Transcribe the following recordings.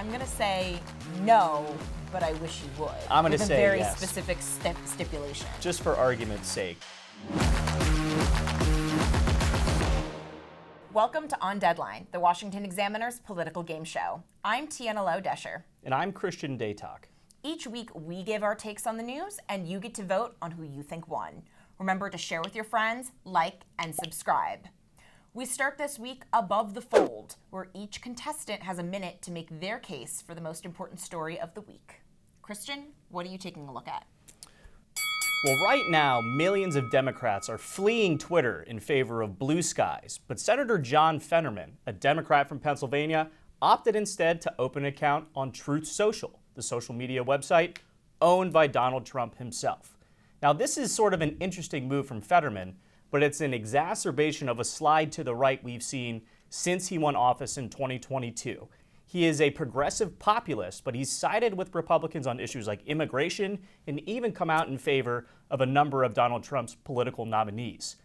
I'm going to say no, but I wish you would. I'm going to say very yes. specific stipulation. Just for argument's sake. Welcome to On Deadline, the Washington Examiner's political game show. I'm Tiana Lowe, Doescher. And I'm Christian Datoc. Each week, we give our takes on the news, and you get to vote on who you think won. Remember to share with your friends, like, and subscribe. We start this week above the fold, where each contestant has a minute to make their case for the most important story of the week. Christian, what are you taking a look at? Well, right now, millions of Democrats are fleeing Twitter in favor of blue skies, but Senator John Fetterman, a Democrat from Pennsylvania, opted instead to open an account on Truth Social, the social media website owned by Donald Trump himself. Now, this is sort of an interesting move from Fetterman, but it's an exacerbation of a slide to the right we've seen since he won office in 2022. He is a progressive populist, but he's sided with Republicans on issues like immigration and even come out in favor of a number of Donald Trump's political nominees.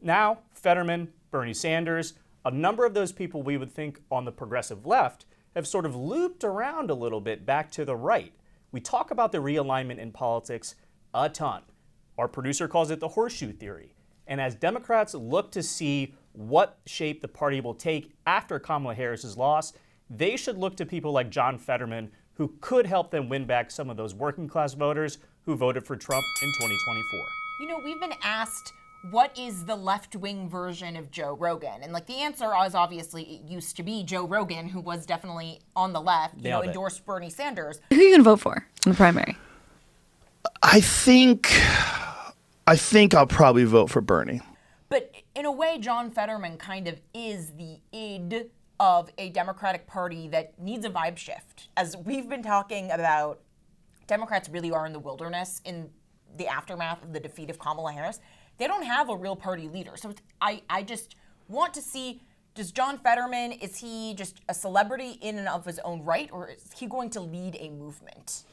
Now, Fetterman, Bernie Sanders, a number of those people we would think on the progressive left have sort of looped around a little bit back to the right. We talk about the realignment in politics a ton. Our producer calls it the horseshoe theory. And as Democrats look to see what shape the party will take after Kamala Harris's loss, they should look to people like John Fetterman, who could help them win back some of those working class voters who voted for Trump in 2024. You know, we've been asked, what is the left-wing version of Joe Rogan? And the answer is obviously it used to be Joe Rogan, who was definitely on the left, endorsed Bernie Sanders. Who are you going to vote for in the primary? I think I'll probably vote for Bernie. But in a way, John Fetterman kind of is the id of a Democratic Party that needs a vibe shift. As we've been talking about, Democrats really are in the wilderness in the aftermath of the defeat of Kamala Harris. They don't have a real party leader. So I just want to see, does John Fetterman, is he just a celebrity in and of his own right, or is he going to lead a movement?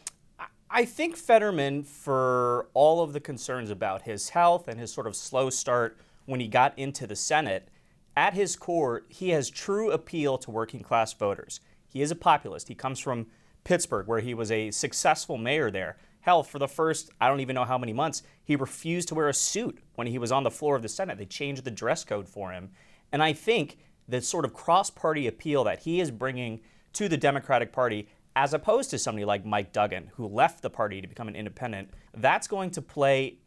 I think Fetterman, for all of the concerns about his health and his sort of slow start when he got into the Senate, at his core, he has true appeal to working class voters. He is a populist. He comes from Pittsburgh, where he was a successful mayor there. Hell, for the first, I don't even know how many months, he refused to wear a suit when he was on the floor of the Senate. They changed the dress code for him. And I think the sort of cross-party appeal that he is bringing to the Democratic Party, as opposed to somebody like Mike Duggan, who left the party to become an independent, that's going to play,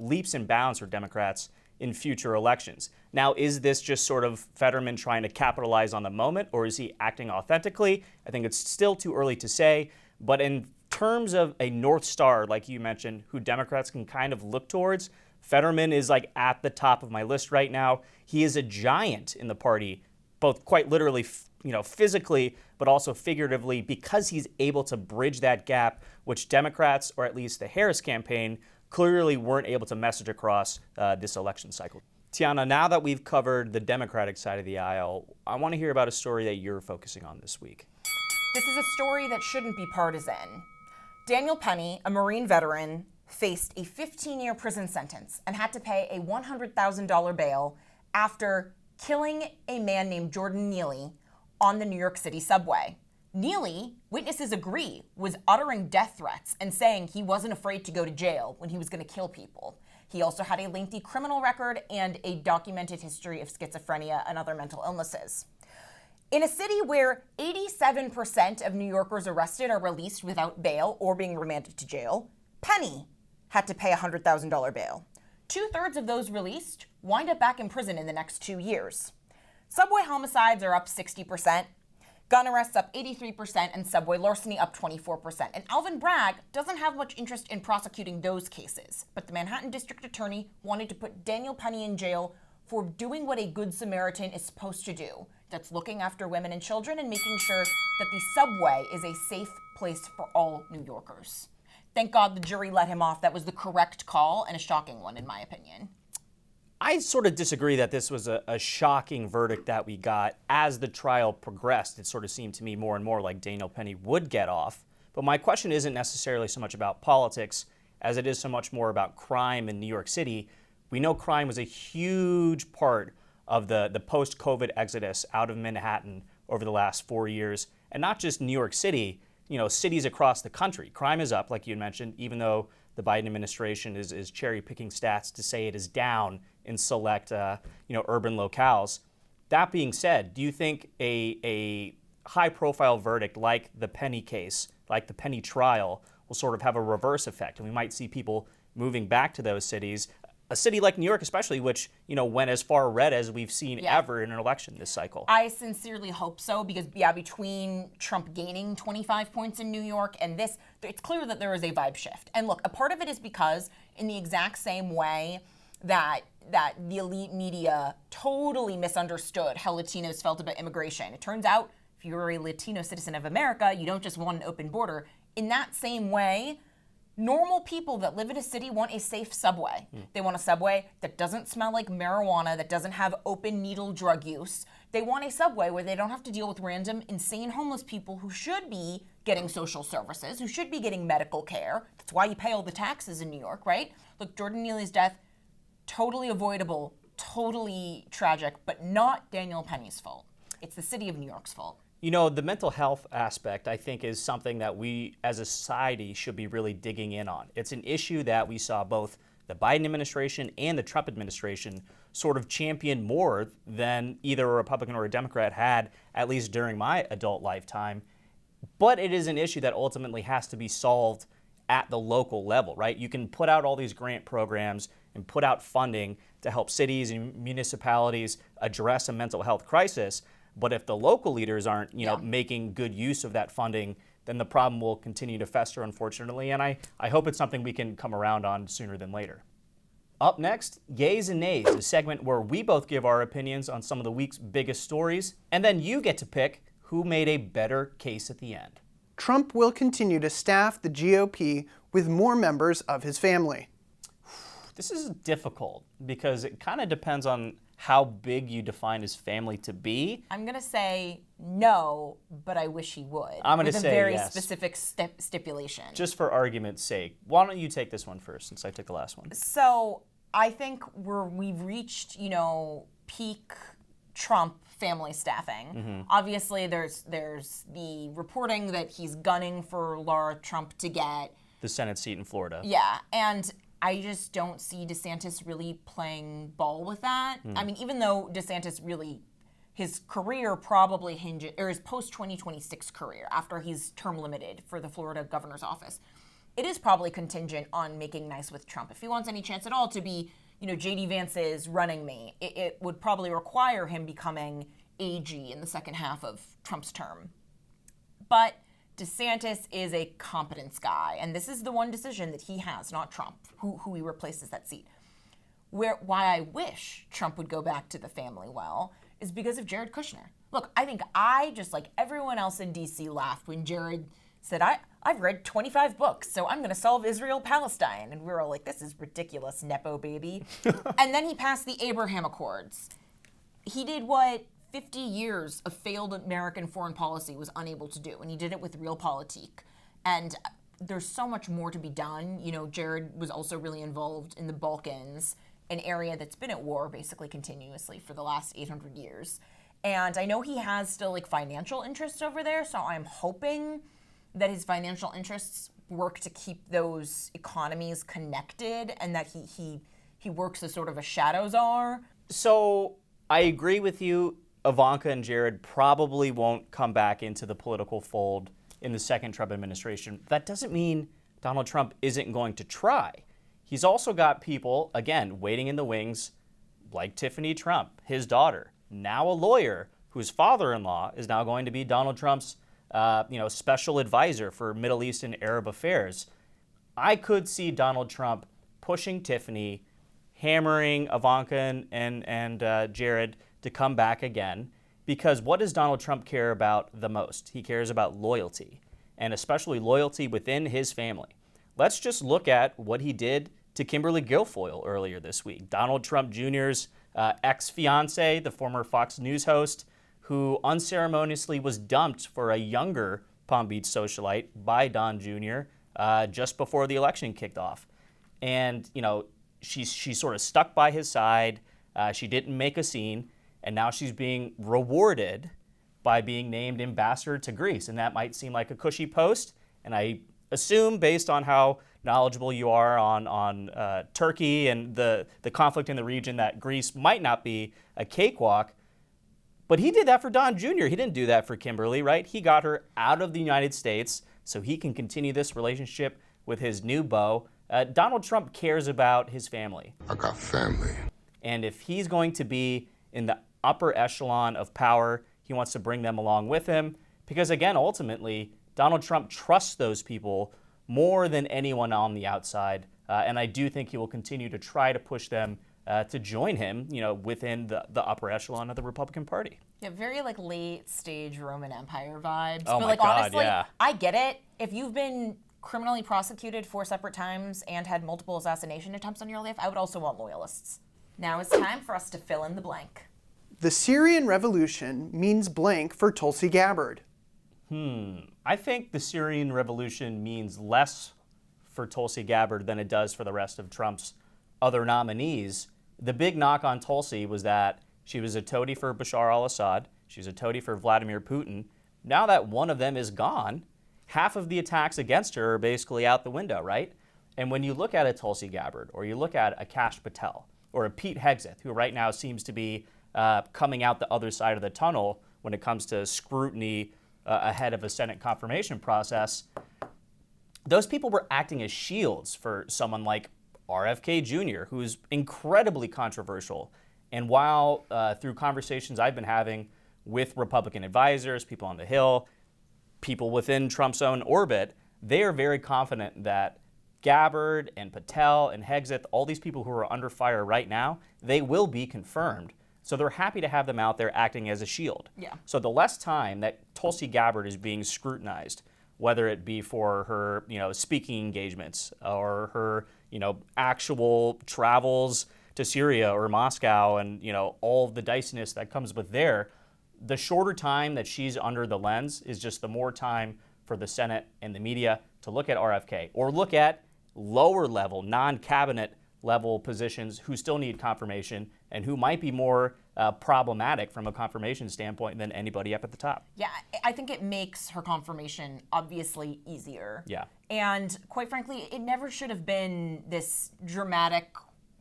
leaps and bounds for Democrats in future elections. Now, is this just sort of Fetterman trying to capitalize on the moment, or is he acting authentically? I think it's still too early to say, but in terms of a North Star, like you mentioned, who Democrats can kind of look towards, Fetterman is at the top of my list right now. He is a giant in the party, both quite literally, physically, but also figuratively, because he's able to bridge that gap, which Democrats, or at least the Harris campaign, clearly weren't able to message across this election cycle. Tiana, now that we've covered the Democratic side of the aisle, I want to hear about a story that you're focusing on this week. This is a story that shouldn't be partisan. Daniel Penny, a Marine veteran, faced a 15-year prison sentence and had to pay a $100,000 bail after killing a man named Jordan Neely on the New York City subway. Neely, witnesses agree, was uttering death threats and saying he wasn't afraid to go to jail when he was going to kill people. He also had a lengthy criminal record and a documented history of schizophrenia and other mental illnesses. In a city where 87% of New Yorkers arrested are released without bail or being remanded to jail, Penny had to pay a $100,000 bail. 2/3 of those released wind up back in prison in the next 2 years. Subway homicides are up 60%. Gun arrests up 83%, and subway larceny up 24%. And Alvin Bragg doesn't have much interest in prosecuting those cases, but the Manhattan District Attorney wanted to put Daniel Penny in jail for doing what a good Samaritan is supposed to do. That's looking after women and children and making sure that the subway is a safe place for all New Yorkers. Thank God the jury let him off. That was the correct call, and a shocking one, in my opinion. I sort of disagree that this was a shocking verdict that we got. As the trial progressed, it sort of seemed to me more and more like Daniel Penny would get off. But my question isn't necessarily so much about politics as it is so much more about crime in New York City. We know crime was a huge part of the post-COVID exodus out of Manhattan over the last 4 years. and not just New York City, cities across the country. Crime is up, like you mentioned, even though the Biden administration is cherry-picking stats to say it is down in select, urban locales. That being said, do you think a high-profile verdict like the Penny case, like the Penny trial, will sort of have a reverse effect, and we might see people moving back to those cities? A city like New York especially, which, went as far red as we've seen ever in an election this cycle. I sincerely hope so, because, between Trump gaining 25 points in New York and this, it's clear that there is a vibe shift. And look, a part of it is because in the exact same way that the elite media totally misunderstood how Latinos felt about immigration. It turns out, if you're a Latino citizen of America, you don't just want an open border. In that same way, normal people that live in a city want a safe subway. They want a subway that doesn't smell like marijuana, that doesn't have open needle drug use. They want a subway where they don't have to deal with random, insane homeless people who should be getting social services, who should be getting medical care. That's why you pay all the taxes in New York, right? Look, Jordan Neely's death, totally avoidable, totally tragic, but not Daniel Penny's fault. It's the city of New York's fault. The mental health aspect, I think, is something that we as a society should be really digging in on. It's an issue that we saw both the Biden administration and the Trump administration sort of champion more than either a Republican or a Democrat had, at least during my adult lifetime. But it is an issue that ultimately has to be solved at the local level, right? You can put out all these grant programs and put out funding to help cities and municipalities address a mental health crisis. But if the local leaders aren't, making good use of that funding, then the problem will continue to fester, unfortunately. And I hope it's something we can come around on sooner than later. Up next, Yays and Nays, a segment where we both give our opinions on some of the week's biggest stories, and then you get to pick who made a better case at the end. Trump will continue to staff the GOP with more members of his family. This is difficult because it kind of depends on how big you define his family to be. I'm going to say no, but I wish he would. I'm going to say with a very yes. specific stipulation. Just for argument's sake. Why don't you take this one first, since I took the last one? So I think we've reached, peak Trump family staffing. Obviously, there's the reporting that he's gunning for Laura Trump to get the Senate seat in Florida. Yeah, and I just don't see DeSantis really playing ball with that. I mean, even though DeSantis really, his career probably hinges, or his post-2026 career, after he's term limited for the Florida governor's office, it is probably contingent on making nice with Trump. If he wants any chance at all to be, J.D. Vance's running mate, it would probably require him becoming AG in the second half of Trump's term. But DeSantis is a competence guy, and this is the one decision that he has, not Trump, who he replaces that seat. Why I wish Trump would go back to the family well is because of Jared Kushner. Look, I think I, just like everyone else in D.C., laughed when Jared said, I've read 25 books, so I'm going to solve Israel-Palestine. And we were all like, this is ridiculous, Nepo baby. And then he passed the Abraham Accords. He did what 50 years of failed American foreign policy was unable to do, and he did it with realpolitik. And there's so much more to be done. Jared was also really involved in the Balkans, an area that's been at war basically continuously for the last 800 years. And I know he has still financial interests over there, so I'm hoping that his financial interests work to keep those economies connected, and that he works as sort of a shadow czar. So I agree with you. Ivanka and Jared probably won't come back into the political fold in the second Trump administration. That doesn't mean Donald Trump isn't going to try. He's also got people, again, waiting in the wings, like Tiffany Trump, his daughter, now a lawyer whose father-in-law is now going to be Donald Trump's special advisor for Middle East and Arab affairs. I could see Donald Trump pushing Tiffany, hammering Ivanka and Jared to come back again, because what does Donald Trump care about the most? He cares about loyalty, and especially loyalty within his family. Let's just look at what he did to Kimberly Guilfoyle earlier this week. Donald Trump Jr.'s ex-fiancée, the former Fox News host, who unceremoniously was dumped for a younger Palm Beach socialite by Don Jr. Just before the election kicked off. And, she's sort of stuck by his side. She didn't make a scene. And now she's being rewarded by being named ambassador to Greece. And that might seem like a cushy post. And I assume, based on how knowledgeable you are on Turkey and the conflict in the region, that Greece might not be a cakewalk. But he did that for Don Jr. He didn't do that for Kimberly, right? He got her out of the United States so he can continue this relationship with his new beau. Donald Trump cares about his family. I got family. And if he's going to be in the upper echelon of power, he wants to bring them along with him. Because again, ultimately, Donald Trump trusts those people more than anyone on the outside. And I do think he will continue to try to push them to join him, within the upper echelon of the Republican Party. Yeah, very like late stage Roman Empire vibes. Oh but my like God, honestly, yeah. I get it. If you've been criminally prosecuted 4 separate times and had multiple assassination attempts on your life, I would also want loyalists. Now it's time for us to fill in the blank. The Syrian revolution means blank for Tulsi Gabbard. I think the Syrian revolution means less for Tulsi Gabbard than it does for the rest of Trump's other nominees. The big knock on Tulsi was that she was a toady for Bashar al-Assad. She was a toady for Vladimir Putin. Now that one of them is gone, half of the attacks against her are basically out the window, right? And when you look at a Tulsi Gabbard, or you look at a Kash Patel, or a Pete Hegseth, who right now seems to be coming out the other side of the tunnel when it comes to scrutiny ahead of a Senate confirmation process, those people were acting as shields for someone like RFK Jr., who's incredibly controversial. And while through conversations I've been having with Republican advisors, people on the Hill, people within Trump's own orbit, they are very confident that Gabbard and Patel and Hegseth, all these people who are under fire right now, they will be confirmed. So they're happy to have them out there acting as a shield. Yeah. So the less time that Tulsi Gabbard is being scrutinized, whether it be for her, speaking engagements or her, actual travels to Syria or Moscow and, all of the diciness that comes with there, the shorter time that she's under the lens is just the more time for the Senate and the media to look at RFK or look at lower level, non-cabinet level positions who still need confirmation and who might be more problematic from a confirmation standpoint than anybody up at the top. Yeah, I think it makes her confirmation obviously easier. Yeah. And quite frankly, it never should have been this dramatic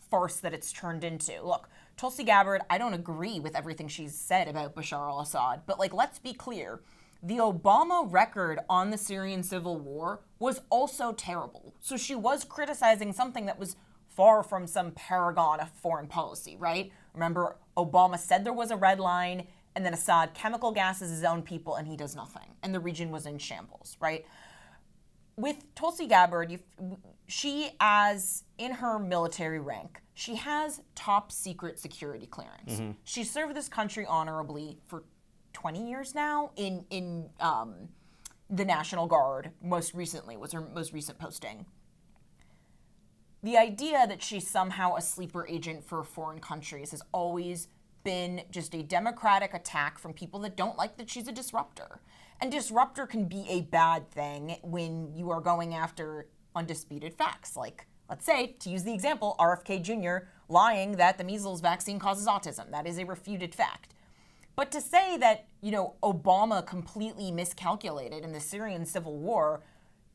farce that it's turned into. Look, Tulsi Gabbard, I don't agree with everything she's said about Bashar al-Assad, but let's be clear. The Obama record on the Syrian civil war was also terrible. So she was criticizing something that was far from some paragon of foreign policy, right? Remember, Obama said there was a red line, and then Assad chemical gases his own people, and he does nothing. And the region was in shambles, right? With Tulsi Gabbard, she, as in her military rank, she has top secret security clearance. Mm-hmm. She served this country honorably for 20 years now in the National Guard. Most recently was her most recent posting. The idea that she's somehow a sleeper agent for foreign countries has always been just a democratic attack from people that don't like that she's a disruptor. And disruptor can be a bad thing when you are going after undisputed facts. Like, let's say, to use the example, RFK Jr. lying that the measles vaccine causes autism. That is a refuted fact. But to say that, Obama completely miscalculated in the Syrian civil war,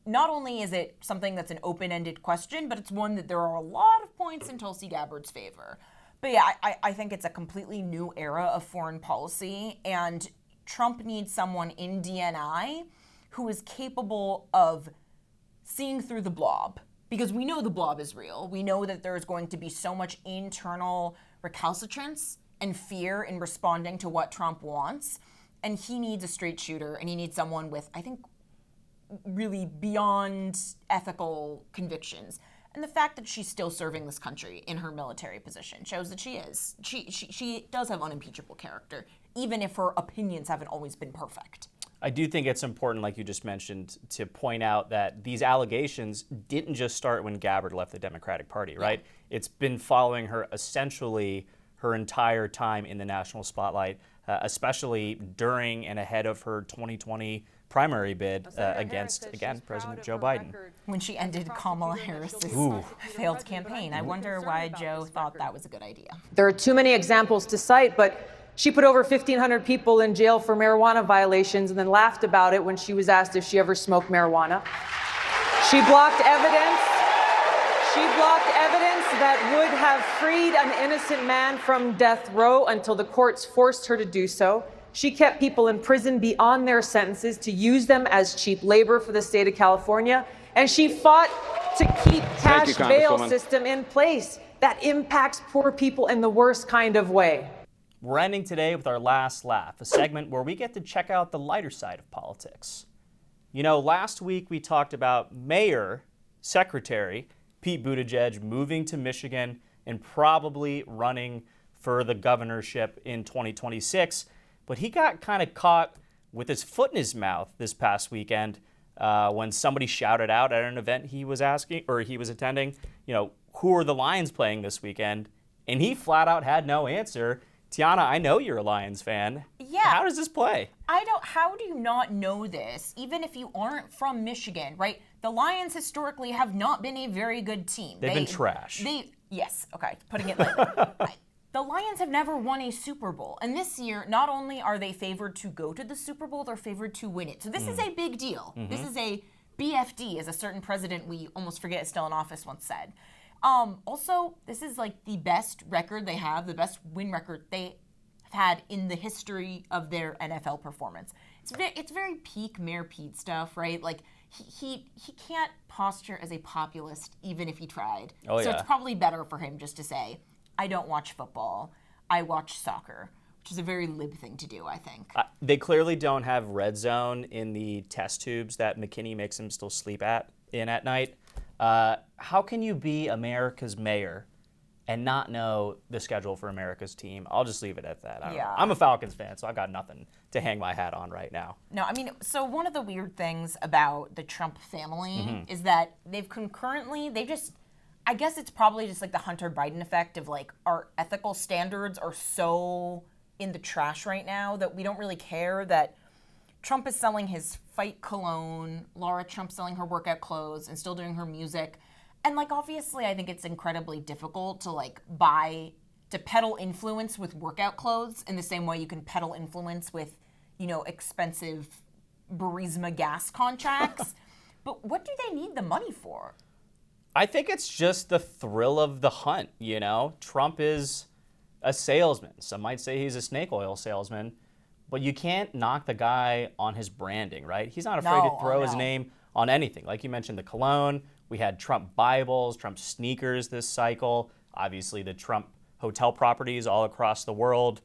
not only is it something that's an open-ended question, but it's one that there are a lot of points in Tulsi Gabbard's favor. But yeah, I think it's a completely new era of foreign policy, and Trump needs someone in DNI who is capable of seeing through the blob. Because we know the blob is real. We know that there's going to be so much internal recalcitrance and fear in responding to what Trump wants. And he needs a straight shooter, and he needs someone with, I think, really beyond ethical convictions. And the fact that she's still serving this country in her military position shows that she is. She does have unimpeachable character, even if her opinions haven't always been perfect. I do think it's important, like you just mentioned, to point out that these allegations didn't just start when Gabbard left the Democratic Party, right? Yeah. It's been following her essentially her entire time in the national spotlight, especially during and ahead of her 2020 primary bid against, again, President Joe Biden. When she ended Kamala Harris's failed campaign. I wonder why Joe thought that was a good idea. There are too many examples to cite, but She put over 1,500 people in jail for marijuana violations and then laughed about it when she was asked if she ever smoked marijuana. She blocked evidence. She blocked evidence that would have freed an innocent man from death row until the courts forced her to do so. She kept people in prison beyond their sentences to use them as cheap labor for the state of California. And she fought to keep cash bail system in place that impacts poor people in the worst kind of way. We're ending today with our last laugh, a segment where we get to check out the lighter side of politics. You know, last week we talked about Mayor Secretary Pete Buttigieg moving to Michigan and probably running for the governorship in 2026. But he got kind of caught with his foot in his mouth this past weekend when somebody shouted out at an event he was attending, you know, who are the Lions playing this weekend? And he flat out had no answer. Tiana, I know you're a Lions fan. Yeah. How does this play? How do you not know this, even if you aren't from Michigan, right? The Lions historically have not been a very good team. They've been trash. Yes, okay, putting it lightly. The Lions have never won a Super Bowl. And this year, not only are they favored to go to the Super Bowl, they're favored to win it. So this is a big deal. This is a BFD, as a certain president we almost forget is still in office once said. Also, this is like the best record they have, the best win record they have had in the history of their NFL performance. It's very peak Mayor Pete stuff, right? Like he can't posture as a populist even if he tried. Oh, so yeah. it's probably better for him just to say, I don't watch football, I watch soccer, which is a very lib thing to do, I think. They clearly don't have red zone in the test tubes that McKinney makes him still sleep in at night. How can you be America's mayor and not know the schedule for America's team? I'll just leave it at that. I don't know. I'm a Falcons fan, so I've got nothing to hang my hat on right now. No, I mean, so one of the weird things about the Trump family is that I guess it's probably just like the Hunter Biden effect of like our ethical standards are so in the trash right now that we don't really care that Trump is selling his fight cologne, Laura Trump selling her workout clothes and still doing her music. And like, obviously, I think it's incredibly difficult to peddle influence with workout clothes in the same way you can peddle influence with, you know, expensive Burisma gas contracts. But what do they need the money for? I think it's just the thrill of the hunt, you know? Trump is a salesman. Some might say he's a snake oil salesman, but you can't knock the guy on his branding, right? He's not afraid to throw his name on anything. Like you mentioned, the cologne. We had Trump Bibles, Trump sneakers this cycle. Obviously, the Trump hotel properties all across the world.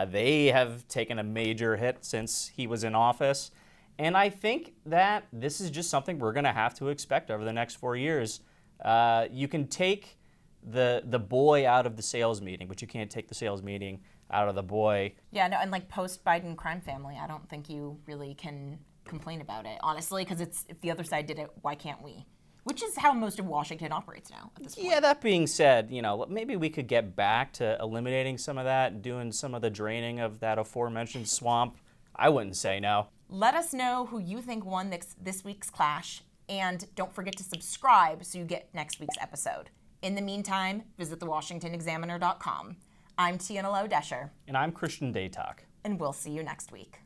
They have taken a major hit since he was in office. And I think that this is just something we're going to have to expect over the next 4 years. You can take the boy out of the sales meeting, but you can't take the sales meeting out of the boy. Yeah, no, and like post-Biden crime family, I don't think you really can complain about it, honestly, because if the other side did it, why can't we? Which is how most of Washington operates now at this point. Yeah, that being said, you know, maybe we could get back to eliminating some of that, doing some of the draining of that aforementioned swamp. I wouldn't say no. Let us know who you think won this week's clash, and don't forget to subscribe so you get next week's episode. In the meantime, visit thewashingtonexaminer.com. I'm Tiana Lowe, Doescher. And I'm Christian Datoc. And we'll see you next week.